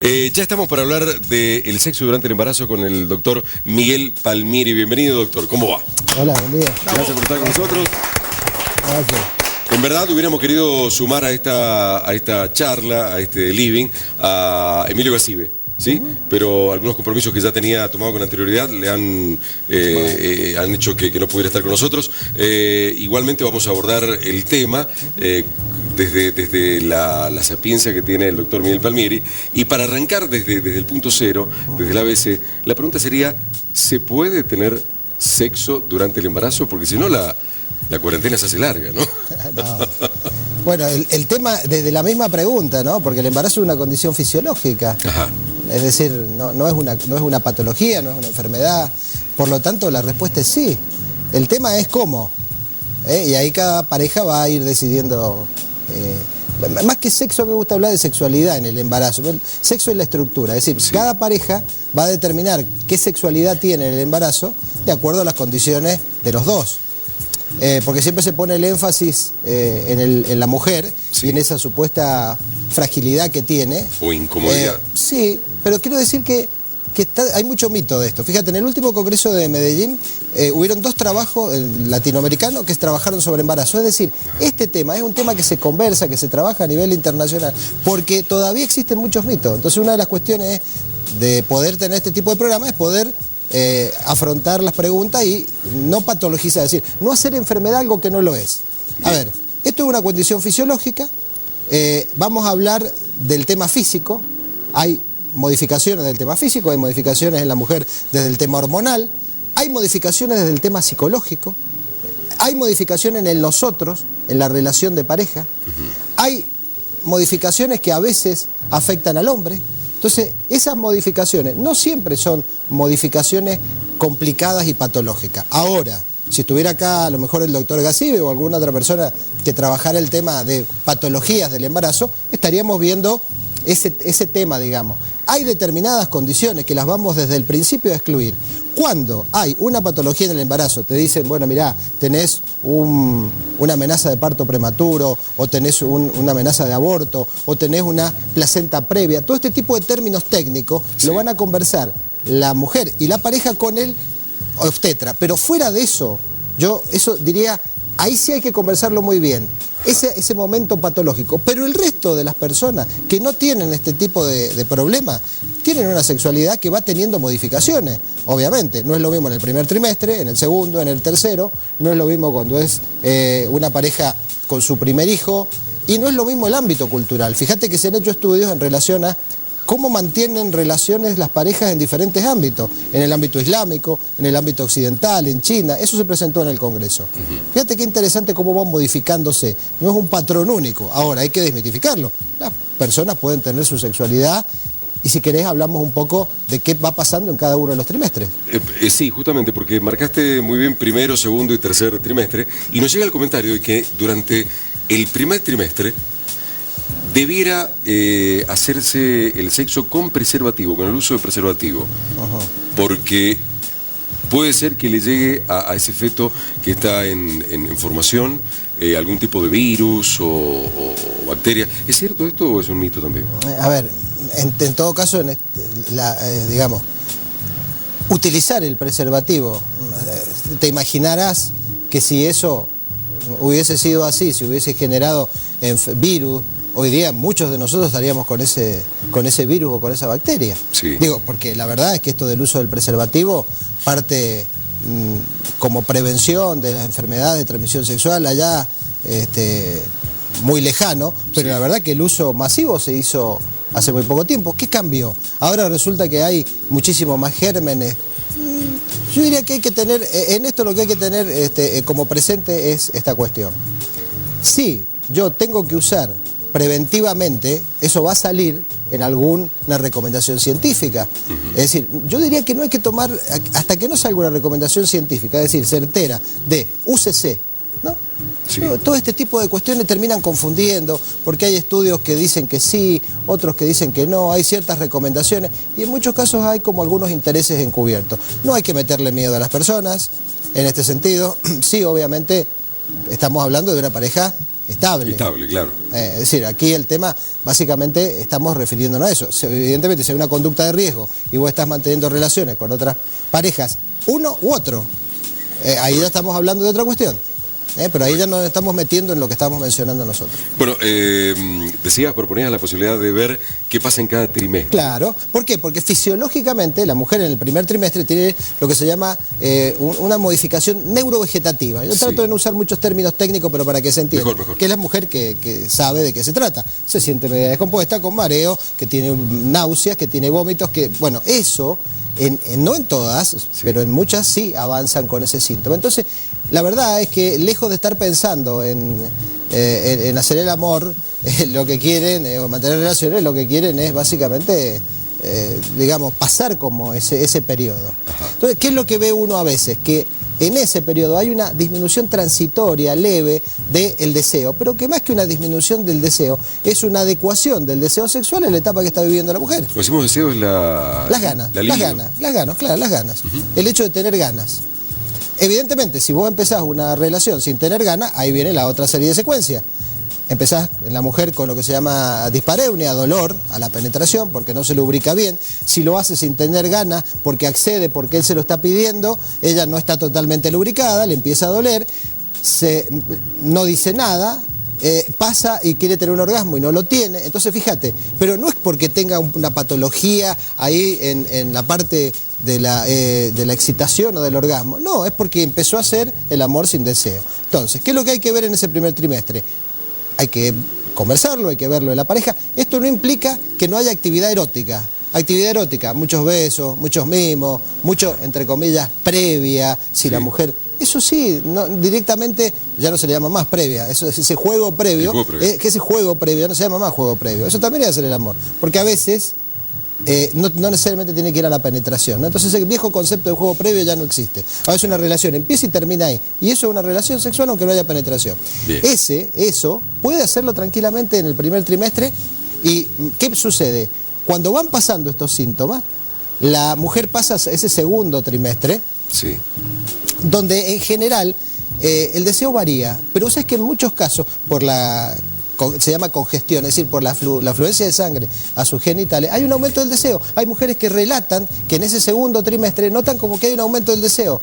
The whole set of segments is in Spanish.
Ya estamos para hablar del sexo durante el embarazo con el doctor Miguel Palmieri. Bienvenido, doctor. ¿Cómo va? Hola, buen día. Gracias por estar con nosotros. Gracias. En verdad hubiéramos querido sumar a esta charla, a este living, a Emilio Gacibe, ¿sí? Pero algunos compromisos que ya tenía tomado con anterioridad le han hecho que no pudiera estar con nosotros. Igualmente vamos a abordar el tema desde la sapiencia que tiene el doctor Miguel Palmieri. Y para arrancar desde el punto cero, desde el ABC, la pregunta sería, ¿se puede tener sexo durante el embarazo? Porque si no, la cuarentena se hace larga, ¿no? No. Bueno, el tema, desde la misma pregunta, ¿no? Porque el embarazo es una condición fisiológica. Ajá. Es decir, no es una patología, no es una enfermedad. Por lo tanto, la respuesta es sí. El tema es cómo. Y ahí cada pareja va a ir decidiendo. Más que sexo, me gusta hablar de sexualidad en el embarazo. El sexo es la estructura, es decir, sí, cada pareja va a determinar qué sexualidad tiene en el embarazo de acuerdo a las condiciones de los dos. Porque siempre se pone el énfasis en la mujer, sí, y en esa supuesta fragilidad que tiene. O incomodidad. Sí, pero quiero decir que hay mucho mito de esto. Fíjate, en el último congreso de Medellín hubieron 2 trabajos latinoamericanos que trabajaron sobre embarazo. Es decir, este tema es un tema que se conversa, que se trabaja a nivel internacional, porque todavía existen muchos mitos. Entonces, una de las cuestiones de poder tener este tipo de programas es poder afrontar las preguntas y no patologizar, es decir, no hacer enfermedad algo que no lo es. A ver, esto es una condición fisiológica. Vamos a hablar del tema físico. Hay modificaciones del tema físico, hay modificaciones en la mujer desde el tema hormonal, hay modificaciones desde el tema psicológico, hay modificaciones en nosotros, en la relación de pareja, hay modificaciones que a veces afectan al hombre. Entonces, esas modificaciones no siempre son modificaciones complicadas y patológicas. Ahora, si estuviera acá a lo mejor el doctor Gacibe o alguna otra persona que trabajara el tema de patologías del embarazo, estaríamos viendo ese tema, digamos. Hay determinadas condiciones que las vamos desde el principio a excluir. Cuando hay una patología en el embarazo, te dicen, bueno, mirá, tenés una amenaza de parto prematuro, o tenés una amenaza de aborto, o tenés una placenta previa, todo este tipo de términos técnicos, sí, lo van a conversar la mujer y la pareja con el obstetra. Pero fuera de eso, yo eso diría, ahí sí hay que conversarlo muy bien. Ese momento patológico, pero el resto de las personas que no tienen este tipo de problemas tienen una sexualidad que va teniendo modificaciones, obviamente. No es lo mismo en el primer trimestre, en el segundo, en el tercero, no es lo mismo cuando es una pareja con su primer hijo, y no es lo mismo el ámbito cultural. Fíjate que se han hecho estudios en relación a cómo mantienen relaciones las parejas en diferentes ámbitos, en el ámbito islámico, en el ámbito occidental, en China. Eso se presentó en el Congreso. Fíjate qué interesante cómo van modificándose. No es un patrón único. Ahora, hay que desmitificarlo. Las personas pueden tener su sexualidad y si querés hablamos un poco de qué va pasando en cada uno de los trimestres. Sí, justamente, porque marcaste muy bien primero, segundo y tercer trimestre, y nos llega el comentario de que durante el primer trimestre debiera hacerse el sexo con preservativo, con el uso de preservativo. Ajá. Porque puede ser que le llegue a ese feto que está en formación algún tipo de virus o bacteria. ¿Es cierto esto o es un mito también? A ver, en todo caso, digamos, utilizar el preservativo, te imaginarás que si eso hubiese sido así, si hubiese generado virus, hoy día muchos de nosotros estaríamos con ese virus o con esa bacteria. Sí. Digo, porque la verdad es que esto del uso del preservativo parte como prevención de las enfermedades de transmisión sexual allá muy lejano, pero sí, la verdad que el uso masivo se hizo hace muy poco tiempo. ¿Qué cambió? Ahora resulta que hay muchísimo más gérmenes. Yo diría que hay que tener, en esto lo que hay que tener como presente es esta cuestión. Sí, yo tengo que usar preventivamente, eso va a salir en alguna recomendación científica. Es decir, yo diría que no hay que tomar, hasta que no salga una recomendación científica, es decir, certera, de UCC, ¿no? Sí. Todo este tipo de cuestiones terminan confundiendo, porque hay estudios que dicen que sí, otros que dicen que no, hay ciertas recomendaciones, y en muchos casos hay como algunos intereses encubiertos. No hay que meterle miedo a las personas, en este sentido. Sí, obviamente, estamos hablando de una pareja estable. Estable, claro. Es decir, aquí el tema, básicamente, estamos refiriéndonos a eso. Evidentemente, si hay una conducta de riesgo y vos estás manteniendo relaciones con otras parejas, uno u otro, ahí ya estamos hablando de otra cuestión. Pero ahí ya nos estamos metiendo en lo que estamos mencionando nosotros. Bueno, proponías la posibilidad de ver qué pasa en cada trimestre. Claro, ¿por qué? Porque fisiológicamente la mujer en el primer trimestre tiene lo que se llama una modificación neurovegetativa. Yo trato de no usar muchos términos técnicos, pero para que se entienda. Mejor. Que es la mujer que sabe de qué se trata. Se siente media descompuesta, con mareo, que tiene náuseas, que tiene vómitos, que, bueno, eso... no en todas, pero en muchas sí avanzan con ese síntoma. Entonces, la verdad es que lejos de estar pensando en hacer el amor, lo que quieren, o mantener relaciones, lo que quieren es básicamente, digamos, pasar como ese periodo. Entonces, ¿qué es lo que ve uno a veces? Que en ese periodo hay una disminución transitoria, leve, del deseo, pero que más que una disminución del deseo, es una adecuación del deseo sexual en la etapa que está viviendo la mujer. Como decimos, deseo es las ganas, claro, las ganas. El hecho de tener ganas. Evidentemente, si vos empezás una relación sin tener ganas, ahí viene la otra serie de secuencias. Empezás en la mujer con lo que se llama dispareunia, dolor a la penetración, porque no se lubrica bien. Si lo hace sin tener ganas, porque accede, porque él se lo está pidiendo, ella no está totalmente lubricada, le empieza a doler, no dice nada, pasa y quiere tener un orgasmo y no lo tiene. Entonces, fíjate, pero no es porque tenga una patología ahí en la parte de la excitación o del orgasmo. No, es porque empezó a hacer el amor sin deseo. Entonces, ¿qué es lo que hay que ver en ese primer trimestre? Hay que conversarlo, hay que verlo en la pareja. Esto no implica que no haya actividad erótica. Actividad erótica, muchos besos, muchos mimos, mucho, entre comillas, previa, si la mujer... Eso sí, no, directamente ya no se le llama más previa, eso es ese juego previo, que ese juego previo no se llama más juego previo. Eso también es hacer el amor, porque a veces no necesariamente tiene que ir a la penetración, ¿no? Entonces el viejo concepto de juego previo ya no existe. A veces una relación empieza y termina ahí, y eso es una relación sexual aunque no haya penetración. Eso puede hacerlo tranquilamente en el primer trimestre. ¿Y qué sucede? Cuando van pasando estos síntomas, la mujer pasa ese segundo trimestre, donde en general el deseo varía, pero sabes que en muchos casos, se llama congestión, es decir, por la afluencia de sangre a sus genitales, hay un aumento del deseo. Hay mujeres que relatan que en ese segundo trimestre notan como que hay un aumento del deseo.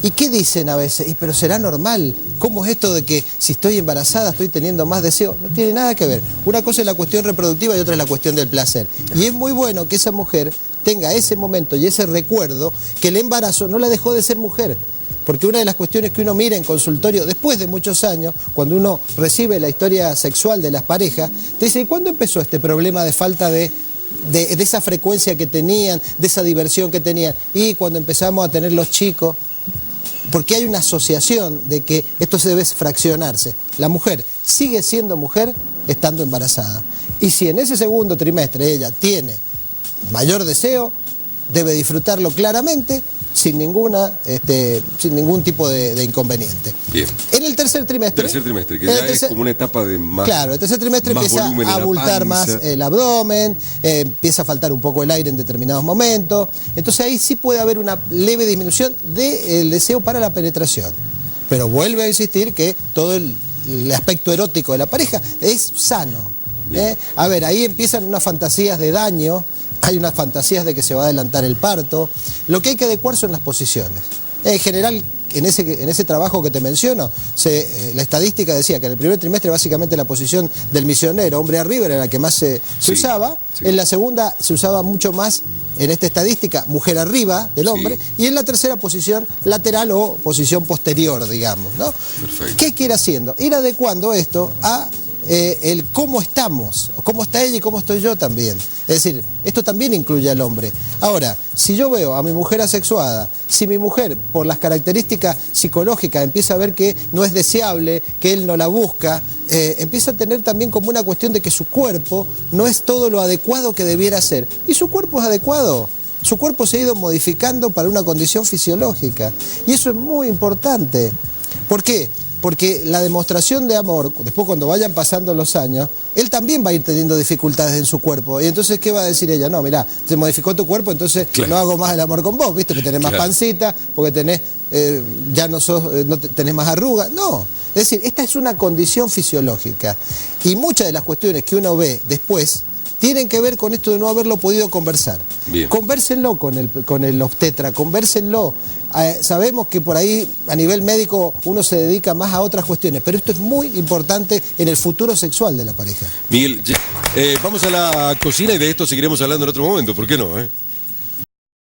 ¿Y qué dicen a veces? Pero será normal. ¿Cómo es esto de que si estoy embarazada estoy teniendo más deseo? No tiene nada que ver. Una cosa es la cuestión reproductiva y otra es la cuestión del placer. Y es muy bueno que esa mujer tenga ese momento y ese recuerdo que el embarazo no la dejó de ser mujer. Porque una de las cuestiones que uno mira en consultorio, después de muchos años, cuando uno recibe la historia sexual de las parejas, te dice, ¿y cuándo empezó este problema de falta de esa frecuencia que tenían, de esa diversión que tenían? Y cuando empezamos a tener los chicos, porque hay una asociación de que esto se debe fraccionarse. La mujer sigue siendo mujer estando embarazada. Y si en ese segundo trimestre ella tiene mayor deseo, debe disfrutarlo claramente, sin ningún tipo de inconveniente. Bien. En el tercer trimestre... que ya es como una etapa de más... Claro, el tercer trimestre empieza a abultar más el abdomen, empieza a faltar un poco el aire en determinados momentos. Entonces ahí sí puede haber una leve disminución del deseo para la penetración. Pero vuelve a insistir que todo el aspecto erótico de la pareja es sano. A ver, ahí empiezan unas fantasías de daño. Hay unas fantasías de que se va a adelantar el parto. Lo que hay que adecuar son las posiciones. En general, en ese trabajo que te menciono, la estadística decía que en el primer trimestre básicamente la posición del misionero, hombre arriba, era la que más se usaba. En la segunda se usaba mucho más, en esta estadística, mujer arriba del hombre. Y en la tercera posición lateral o posición posterior, digamos, ¿no? Perfecto. ¿Qué hay que ir haciendo? Ir adecuando esto a el cómo estamos, cómo está ella y cómo estoy yo también. Es decir, esto también incluye al hombre. Ahora, si yo veo a mi mujer asexuada, si mi mujer, por las características psicológicas, empieza a ver que no es deseable, que él no la busca, empieza a tener también como una cuestión de que su cuerpo no es todo lo adecuado que debiera ser. Y su cuerpo es adecuado. Su cuerpo se ha ido modificando para una condición fisiológica. Y eso es muy importante. ¿Por qué? Porque la demostración de amor, después cuando vayan pasando los años, él también va a ir teniendo dificultades en su cuerpo. Y entonces, ¿qué va a decir ella? No, mirá, se modificó tu cuerpo, entonces no hago más el amor con vos, ¿viste? Que tenés más pancita, porque tenés, ya no tenés más arrugas. No, Es decir, esta es una condición fisiológica y muchas de las cuestiones que uno ve después tienen que ver con esto de no haberlo podido conversar. Bien. Convérsenlo con el obstetra, convérsenlo. Sabemos que por ahí a nivel médico uno se dedica más a otras cuestiones, pero esto es muy importante en el futuro sexual de la pareja. Miguel, vamos a la cocina y de esto seguiremos hablando en otro momento, ¿por qué no?